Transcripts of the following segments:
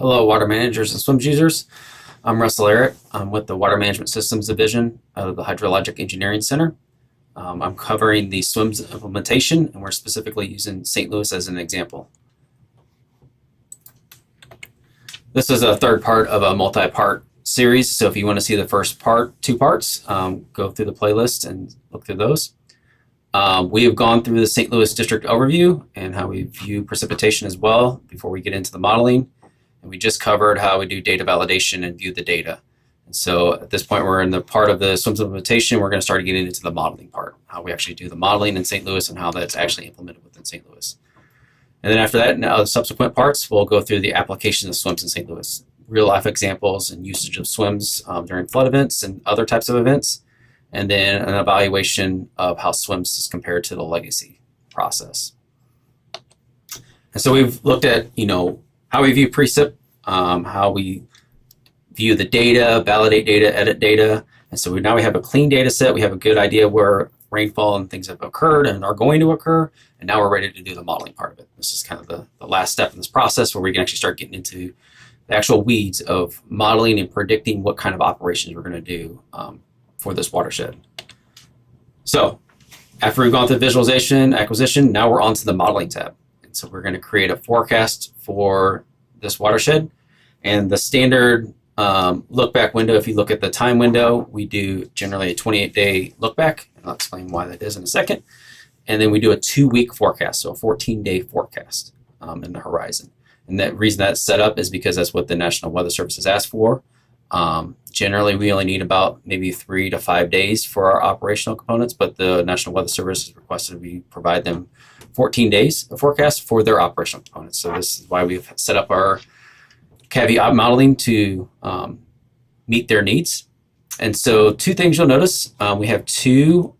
Hello, water managers and SWMS users. I'm Russell Errett. I'm with the Water Management Systems Division of the Hydrologic Engineering Center. I'm covering the SWMS implementation, and we're specifically using St. Louis as an example. This is a third part of a multi-part series, so if you want to see the first part, two parts, go through the playlist and look through those. We have gone through the St. Louis district overview and how we view precipitation as well before we get into the modeling. And we just covered how we do data validation and view the data. And so at this point, we're in the part of the SWMS implementation. We're going to start getting into the modeling part, how we actually do the modeling in St. Louis and how that's actually implemented within St. Louis. And then after that, now the subsequent parts, we'll go through the application of SWMS in St. Louis, real life examples and usage of SWMS during flood events and other types of events, and then an evaluation of how SWMS is compared to the legacy process. And so we've looked at, how we view precip, how we view the data, validate data, edit data. And so now we have a clean data set. We have a good idea where rainfall and things have occurred and are going to occur. And now we're ready to do the modeling part of it. This is kind of the last step in this process where we can actually start getting into the actual weeds of modeling and predicting what kind of operations we're going to do for this watershed. So after we've gone through visualization, acquisition, now we're on to the modeling tab. And so we're going to create a forecast for this watershed. And the standard look back window, if you look at the time window, we do generally a 28-day look back. And I'll explain why that is in a second. And then we do a 2-week forecast, so a 14-day forecast in the horizon. And the reason that's set up is because that's what the National Weather Service has asked for. Generally, we only need about maybe 3 to 5 days for our operational components, but the National Weather Service has requested we provide them 14 days of forecast for their operational components. So this is why we've set up our caveat modeling to meet their needs. And so two things you'll notice, we have two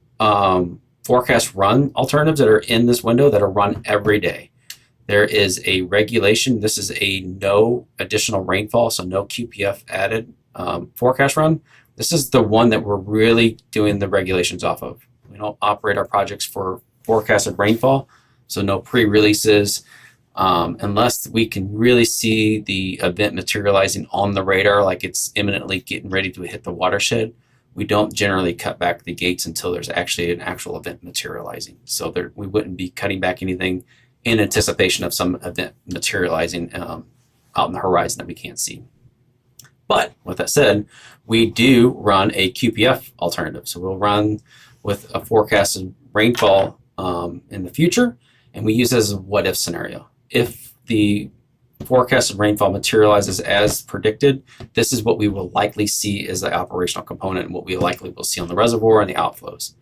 forecast run alternatives that are in this window that are run every day. There is a regulation. This is a no additional rainfall, so no QPF added forecast run. This is the one that we're really doing the regulations off of. We don't operate our projects for forecasted rainfall, so no pre-releases. Unless we can really see the event materializing on the radar, like it's imminently getting ready to hit the watershed, we don't generally cut back the gates until there's actually an actual event materializing. So we wouldn't be cutting back anything in anticipation of some event materializing out in the horizon that we can't see. But with that said, we do run a QPF alternative. So we'll run with a forecasted rainfall in the future, and we use it as a what-if scenario. If the forecasted rainfall materializes as predicted, this is what we will likely see as the operational component and what we likely will see on the reservoir and the outflows.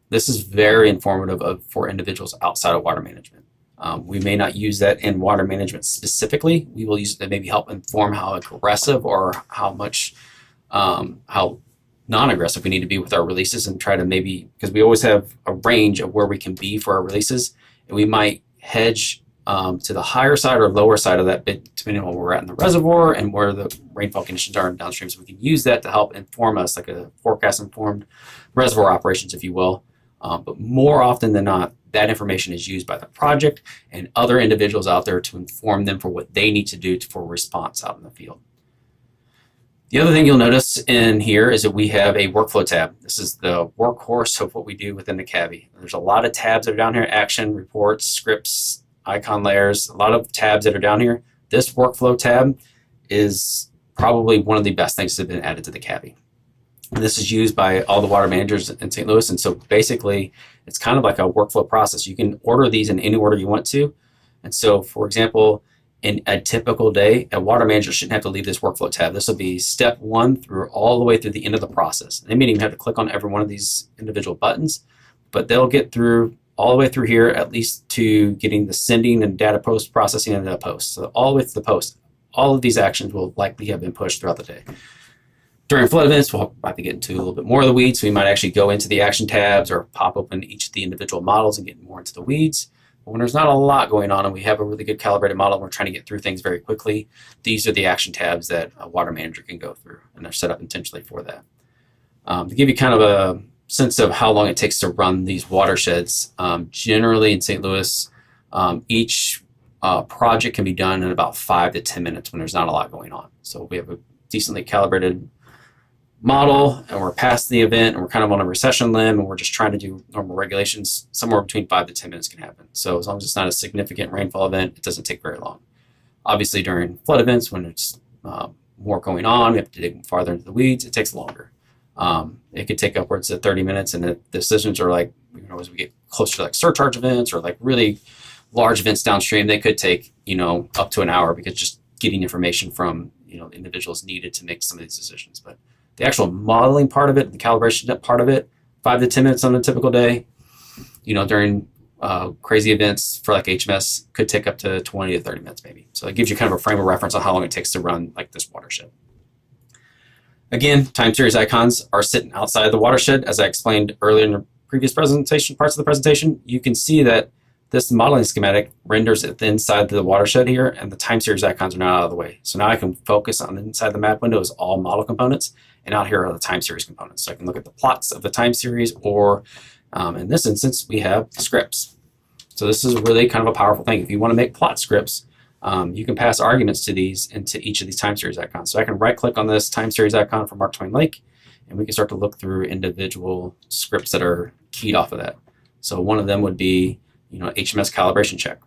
This is very informative for individuals outside of water management. We may not use that in water management specifically. We will use it to maybe help inform how aggressive or how much, how non-aggressive we need to be with our releases, and try to maybe, because we always have a range of where we can be for our releases, and we might hedge to the higher side or lower side of that bit, depending on where we're at in the reservoir and where the rainfall conditions are in downstream. So we can use that to help inform us, like a forecast-informed reservoir operations, if you will. But more often than not, that information is used by the project and other individuals out there to inform them for what they need to do for response out in the field. The other thing you'll notice in here is that we have a workflow tab. This is the workhorse of what we do within the CAVI. There's a lot of tabs that are down here: action, reports, scripts, icon layers, a lot of tabs that are down here. This workflow tab is probably one of the best things that have been added to the CAVI. And this is used by all the water managers in St. Louis. And so basically, it's kind of like a workflow process. You can order these in any order you want to. And so, for example, in a typical day, a water manager shouldn't have to leave this workflow tab. This will be step 1 through all the way through the end of the process. They may even have to click on every one of these individual buttons, but they'll get through all the way through here, at least to getting the sending and data post processing and the post. So all the way to the post, all of these actions will likely have been pushed throughout the day. During flood events, we'll probably get into a little bit more of the weeds. So we might actually go into the action tabs or pop open each of the individual models and get more into the weeds. But when there's not a lot going on and we have a really good calibrated model and we're trying to get through things very quickly, these are the action tabs that a water manager can go through, and they're set up intentionally for that. To give you kind of a sense of how long it takes to run these watersheds, generally in St. Louis, each project can be done in about 5 to 10 minutes when there's not a lot going on. So we have a decently calibrated model and we're past the event and we're kind of on a recession limb and we're just trying to do normal regulations. Somewhere between 5 to 10 minutes can happen. So as long as it's not a significant rainfall event, it doesn't take very long. Obviously during flood events, when it's more going on, we have to dig farther into the weeds, it takes longer. It could take upwards of 30 minutes, and the decisions are like, as we get closer to like surcharge events or like really large events downstream, they could take, up to an hour, because just getting information from, individuals needed to make some of these decisions. But the actual modeling part of it, the calibration part of it, 5 to 10 minutes on a typical day, during crazy events for like HMS could take up to 20 to 30 minutes maybe. So it gives you kind of a frame of reference on how long it takes to run like this watershed. Again, time series icons are sitting outside the watershed. As I explained earlier in the previous presentation, parts of the presentation, you can see that this modeling schematic renders it inside the watershed here, and the time series icons are now out of the way. So now I can focus on inside the map window is all model components, and out here are the time series components. So I can look at the plots of the time series, or in this instance, we have scripts. So this is really kind of a powerful thing. If you want to make plot scripts, you can pass arguments to these into each of these time series icons. So I can right click on this time series icon from Mark Twain Lake, and we can start to look through individual scripts that are keyed off of that. So one of them would be, HMS calibration check.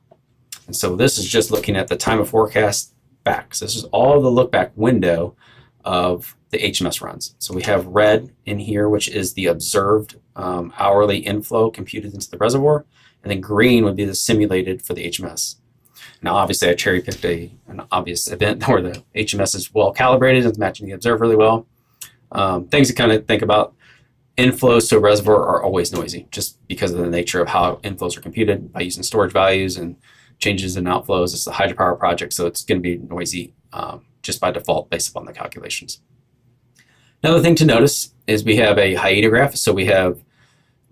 And so this is just looking at the time of forecast back. So this is all the look back window of the HMS runs. So we have red in here, which is the observed hourly inflow computed into the reservoir, and then green would be the simulated for the HMS. Now, obviously, I cherry picked an obvious event where the HMS is well calibrated and it's matching the observed really well. Things to kind of think about: inflows to a reservoir are always noisy, just because of the nature of how inflows are computed by using storage values and changes in outflows. It's a hydropower project, so it's going to be noisy just by default based upon the calculations. Another thing to notice is we have a hyetograph. So we have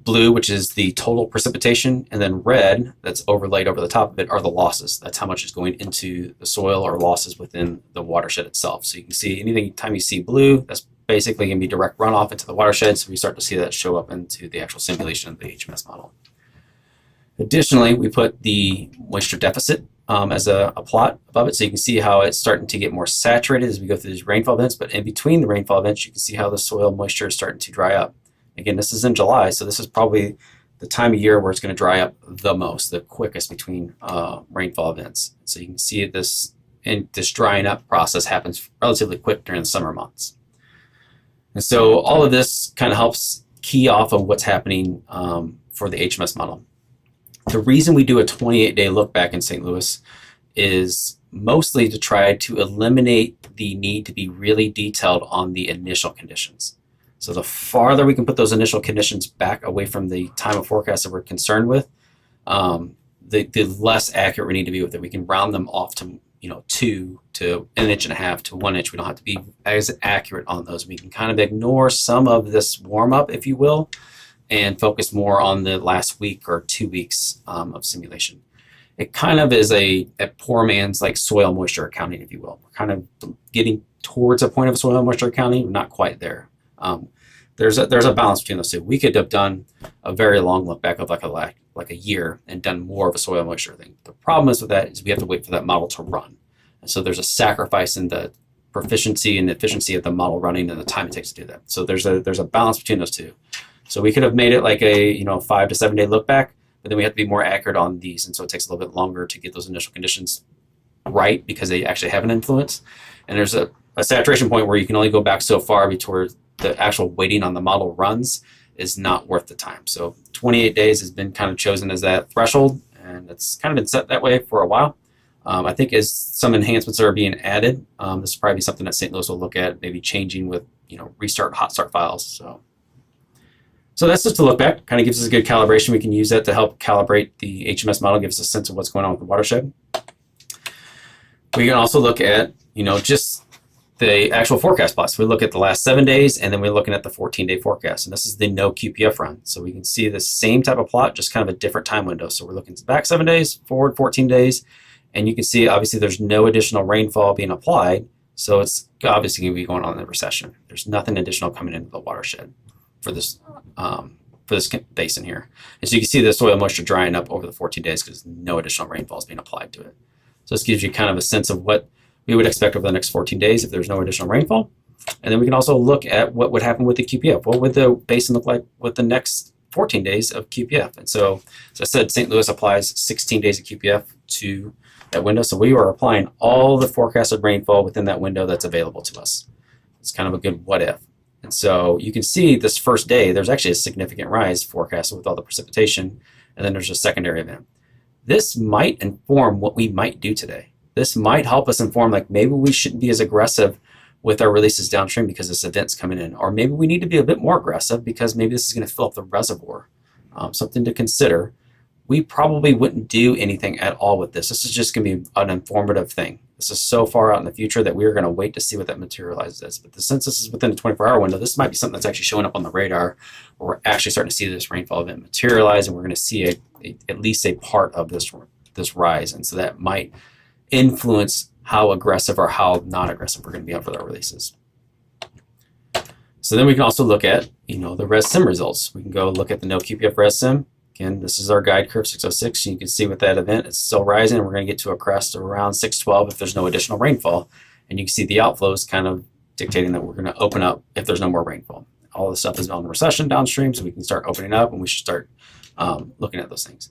blue, which is the total precipitation, and then red that's overlaid over the top of it are the losses. That's how much is going into the soil or losses within the watershed itself. So you can see anytime you see blue, that's basically going to be direct runoff into the watershed. So we start to see that show up into the actual simulation of the HMS model. Additionally, we put the moisture deficit as a plot above it, so you can see how it's starting to get more saturated as we go through these rainfall events. But in between the rainfall events, you can see how the soil moisture is starting to dry up. Again, this is in July, so this is probably the time of year where it's going to dry up the most, the quickest between rainfall events. So you can see this drying up process happens relatively quick during the summer months. And so all of this kind of helps key off of what's happening for the HMS model. The reason we do a 28-day look back in St. Louis is mostly to try to eliminate the need to be really detailed on the initial conditions. So the farther we can put those initial conditions back away from the time of forecast that we're concerned with, the less accurate we need to be with it. We can round them off to 2 to 1.5 inches to 1 inch. We don't have to be as accurate on those. We can kind of ignore some of this warm up, if you will, and focus more on the last week or 2 weeks of simulation. It kind of is a poor man's like soil moisture accounting, if you will. We're kind of getting towards a point of soil moisture accounting, we're not quite there. There's a balance between those two. We could have done a very long look back of like a year and done more of a soil moisture thing. The problem is with that is we have to wait for that model to run. And so there's a sacrifice in the proficiency and efficiency of the model running and the time it takes to do that. So there's a balance between those two. So we could have made it like a 5 to 7 day look back, but then we have to be more accurate on these, and so it takes a little bit longer to get those initial conditions right because they actually have an influence. And there's a saturation point where you can only go back so far before the actual waiting on the model runs is not worth the time. So 28 days has been kind of chosen as that threshold, and it's kind of been set that way for a while. I think as some enhancements are being added, this will probably be something that St. Louis will look at, maybe changing with restart, hot start files. So that's just a look back. Kind of gives us a good calibration. We can use that to help calibrate the HMS model, gives us a sense of what's going on with the watershed. We can also look at just the actual forecast plots. We look at the last 7 days, and then we're looking at the 14-day forecast. And this is the no QPF run. So we can see the same type of plot, just kind of a different time window. So we're looking back 7 days, forward 14 days, and you can see obviously there's no additional rainfall being applied. So it's obviously going to be going on in the recession. There's nothing additional coming into the watershed for this basin here. And so you can see the soil moisture drying up over the 14 days because no additional rainfall is being applied to it. So this gives you kind of a sense of what we would expect over the next 14 days if there's no additional rainfall. And then we can also look at what would happen with the QPF. What would the basin look like with the next 14 days of QPF? And so, as I said, St. Louis applies 16 days of QPF to that window. So we are applying all the forecasted rainfall within that window that's available to us. It's kind of a good what if. And so you can see this first day, there's actually a significant rise forecasted with all the precipitation, and then there's a secondary event. This might inform what we might do today. This might help us inform, like, maybe we shouldn't be as aggressive with our releases downstream because this event's coming in, or maybe we need to be a bit more aggressive because maybe this is going to fill up the reservoir. Something to consider. We probably wouldn't do anything at all with this. This is just going to be an informative thing. This is so far out in the future that we're going to wait to see what that materializes as. But since this is within a 24-hour window, this might be something that's actually showing up on the radar, where we're actually starting to see this rainfall event materialize, and we're going to see at least a part of this rise. And so that might influence how aggressive or how not aggressive we're going to be on for our releases. So then we can also look at, the res-sim results. We can go look at the no QPF res-sim. Again, this is our guide curve 606. You can see with that event, it's still rising, and we're going to get to a crest of around 612 if there's no additional rainfall. And you can see the outflows kind of dictating that we're going to open up if there's no more rainfall. All the stuff is on the recession downstream, so we can start opening up, and we should start looking at those things.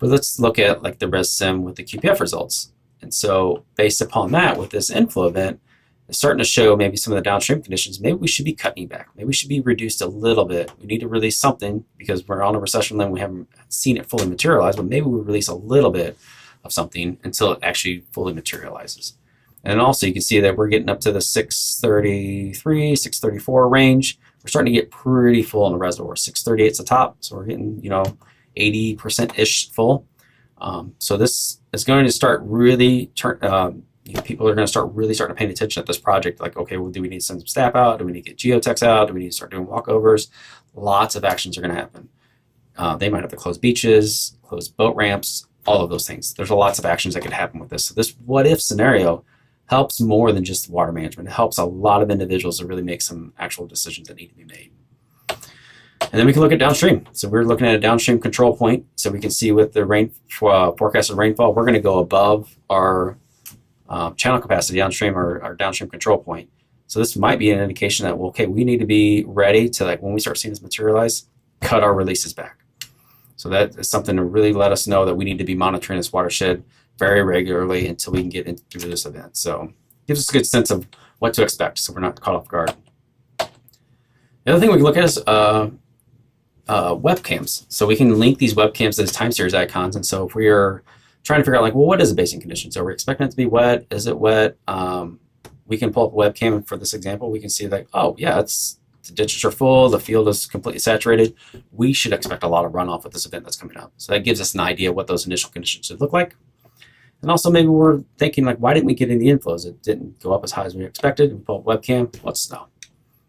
But let's look at like the res-sim with the QPF results. And so based upon that, with this inflow event, it's starting to show maybe some of the downstream conditions. Maybe we should be cutting back. Maybe we should be reduced a little bit. We need to release something because we're on a recession limb. We haven't seen it fully materialize, but maybe we release a little bit of something until it actually fully materializes. And also you can see that we're getting up to the 633, 634 range. We're starting to get pretty full in the reservoir. 638 is the top, so we're getting 80%-ish full. So this is going to start really people are going to start really starting to pay attention at this project. Like, okay, well, do we need to send some staff out? Do we need to get geotechs out? Do we need to start doing walkovers? Lots of actions are going to happen. They might have to close beaches, close boat ramps, all of those things. There's lots of actions that could happen with this. So this what if scenario helps more than just water management. It helps a lot of individuals to really make some actual decisions that need to be made. And then we can look at downstream. So we're looking at a downstream control point. So we can see with the forecasted rainfall, we're going to go above our channel capacity downstream, or our downstream control point. So this might be an indication that, well, okay, we need to be ready to, like, when we start seeing this materialize, cut our releases back. So that is something to really let us know that we need to be monitoring this watershed very regularly until we can get through this event. So it gives us a good sense of what to expect, so we're not caught off guard. The other thing we can look at is webcams. So we can link these webcams as time series icons. And so if we are trying to figure out, like, well, what is a basin condition? So we're expecting it to be wet. Is it wet? We can pull up a webcam, and for this example, we can see, like, oh yeah, the ditches are full, the field is completely saturated. We should expect a lot of runoff with this event that's coming up. So that gives us an idea what those initial conditions should look like. And also maybe we're thinking, like, why didn't we get any inflows? It didn't go up as high as we expected. We pull up webcam, what's snow? All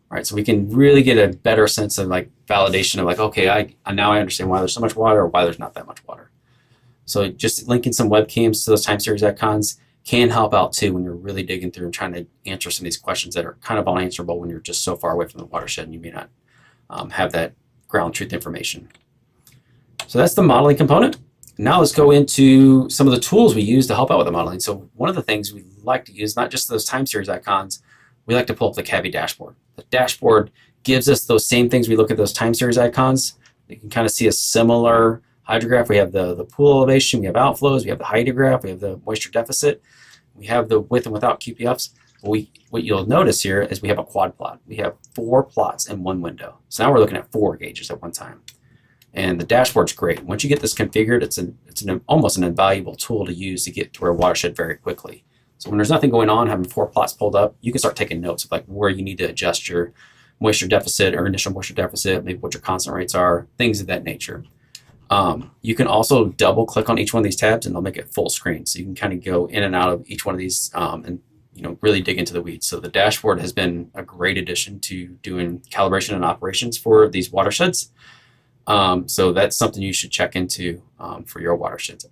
right, so we can really get a better sense of, like, validation of, like, okay, now I understand why there's so much water or why there's not that much water. So just linking some webcams to those time series icons can help out too when you're really digging through and trying to answer some of these questions that are kind of unanswerable when you're just so far away from the watershed and you may not have that ground truth information. So that's the modeling component. Now let's go into some of the tools we use to help out with the modeling. So one of the things we like to use, not just those time series icons, we like to pull up the CAVI dashboard. The dashboard gives us those same things. We look at those time series icons. You can kind of see a similar hydrograph. We have the pool elevation, we have outflows, we have the hydrograph, we have the moisture deficit, we have the with and without QPFs. What you'll notice here is we have a quad plot. We have 4 plots in one window. So now we're looking at 4 gauges at one time. And the dashboard's great. Once you get this configured, it's almost an invaluable tool to use to get to our watershed very quickly. So when there's nothing going on, having 4 plots pulled up, you can start taking notes of, like, where you need to adjust your moisture deficit or initial moisture deficit, maybe what your constant rates are, things of that nature. You can also double click on each one of these tabs and they'll make it full screen. So you can kind of go in and out of each one of these and really dig into the weeds. So the dashboard has been a great addition to doing calibration and operations for these watersheds. So that's something you should check into for your watersheds.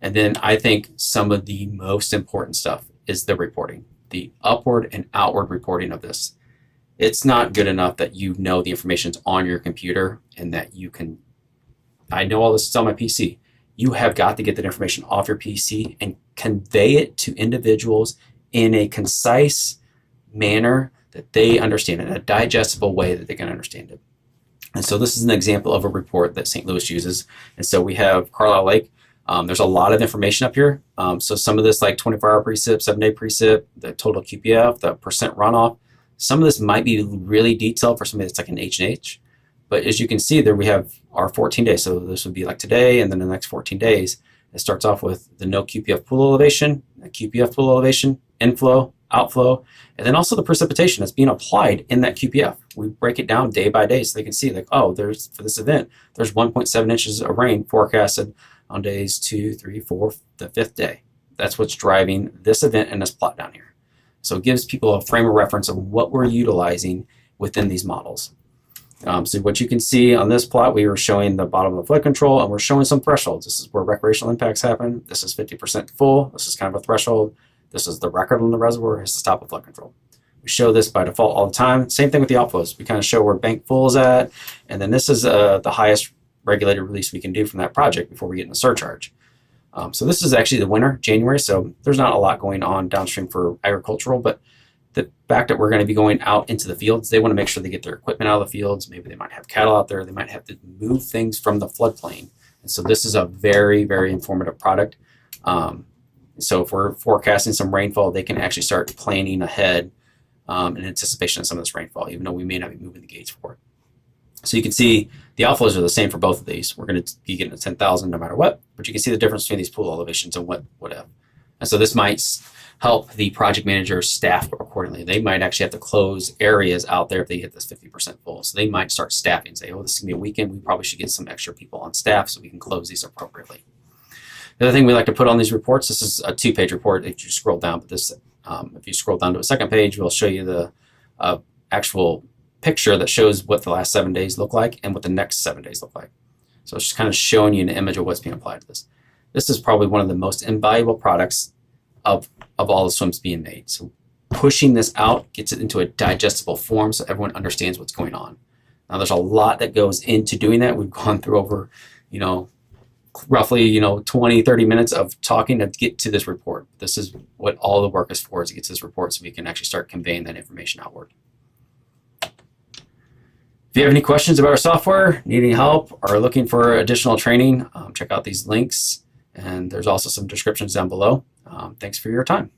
And then I think some of the most important stuff is the reporting, the upward and outward reporting of this. It's not good enough that you know the information's on your computer and that you can, I know all this is on my PC. you have got to get that information off your PC and convey it to individuals in a concise manner that they understand, in a digestible way that they can understand it. And so this is an example of a report that St. Louis uses. And so we have Carlisle Lake. There's a lot of information up here. So some of this, like 24-hour precip, 7-day precip, the total QPF, the percent runoff, some of this might be really detailed for somebody that's like an H&H. But as you can see there, we have our 14 days. So this would be like today, and then the next 14 days. It starts off with the no QPF pool elevation, the QPF pool elevation, inflow, outflow, and then also the precipitation that's being applied in that QPF. We break it down day by day so they can see, like, oh, there's, for this event, there's 1.7 inches of rain forecasted on days 2, 3, 4, the 5th day. That's what's driving this event and this plot down here. So it gives people a frame of reference of what we're utilizing within these models. So what you can see on this plot, we were showing the bottom of the flood control, and we're showing some thresholds. This is where recreational impacts happen. This is 50% full. This is kind of a threshold. This is the record on the reservoir. This is the top of flood control. We show this by default all the time. Same thing with the outflows. We kind of show where bank full is at, and then this is the highest regulated release we can do from that project before we get in the surcharge. So this is actually the winter, January, so there's not a lot going on downstream for agricultural, but the fact that we're going to be going out into the fields, they want to make sure they get their equipment out of the fields. Maybe they might have cattle out there. They might have to move things from the floodplain. And so this is a very, very informative product. So if we're forecasting some rainfall, they can actually start planning ahead in anticipation of some of this rainfall, even though we may not be moving the gates for it. So you can see the outflows are the same for both of these. We're going to be getting a 10,000 no matter what, but you can see the difference between these pool elevations and whatever. And so this might help the project manager staff accordingly. They might actually have to close areas out there if they hit this 50% full. So they might start staffing and say, oh, this is going to be a weekend. We probably should get some extra people on staff so we can close these appropriately. The other thing we like to put on these reports, this is a 2-page report if you scroll down, but this, if you scroll down to a second page, we'll show you the actual picture that shows what the last 7 days look like and what the next 7 days look like. So it's just kind of showing you an image of what's being applied to this. This is probably one of the most invaluable products of all the swims being made. So pushing this out gets it into a digestible form so everyone understands what's going on. Now there's a lot that goes into doing that. We've gone through over, roughly, 20, 30 minutes of talking to get to this report. This is what all the work is for, is to get to this report so we can actually start conveying that information outward. If you have any questions about our software, need any help, or are looking for additional training, check out these links. And there's also some descriptions down below. Thanks for your time.